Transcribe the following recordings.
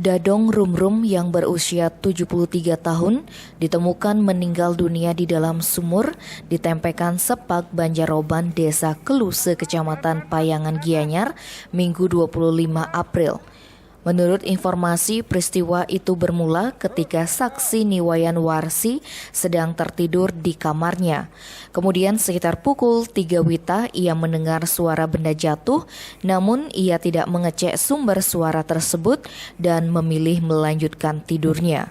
Dadong Rumrum yang berusia 73 tahun ditemukan meninggal dunia di dalam sumur di Tempekan Sepak, Banjaroban, Desa Keluse, Kecamatan Payangan, Gianyar, Minggu 25 April. Menurut informasi, peristiwa itu bermula ketika saksi Niwayan Warsi sedang tertidur di kamarnya. Kemudian sekitar pukul 3 WITA ia mendengar suara benda jatuh, namun ia tidak mengecek sumber suara tersebut dan memilih melanjutkan tidurnya.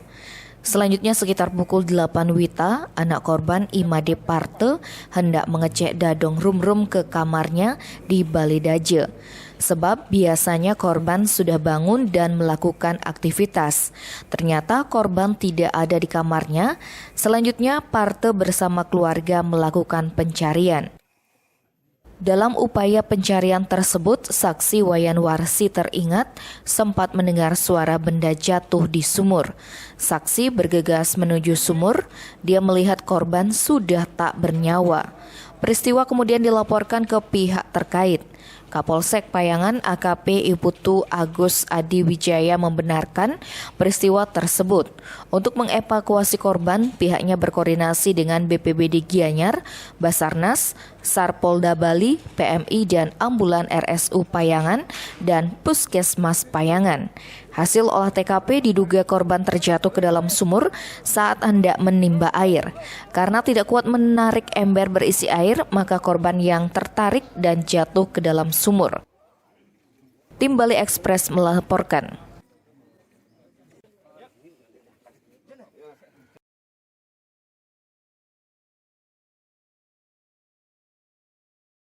Selanjutnya sekitar pukul 8 WITA, anak korban Imade Parte hendak mengecek Dadong Rumrum ke kamarnya di Balidaje. Sebab biasanya korban sudah bangun dan melakukan aktivitas. Ternyata korban tidak ada di kamarnya. Selanjutnya Parte bersama keluarga melakukan pencarian. Dalam upaya pencarian tersebut, saksi Wayan Warsi teringat sempat mendengar suara benda jatuh di sumur. Saksi bergegas menuju sumur, dia melihat korban sudah tak bernyawa. Peristiwa kemudian dilaporkan ke pihak terkait. Kapolsek Payangan AKP Iputu Agus Adi Wijaya membenarkan peristiwa tersebut. Untuk mengevakuasi korban, pihaknya berkoordinasi dengan BPBD Gianyar, Basarnas, SAR Polda Bali, PMI dan ambulan RSU Payangan dan Puskesmas Payangan. Hasil olah TKP diduga korban terjatuh ke dalam sumur saat hendak menimba air. Karena tidak kuat menarik ember berisi air, maka korban yang tertarik dan jatuh ke dalam sumur. Tim Bali Express melaporkan.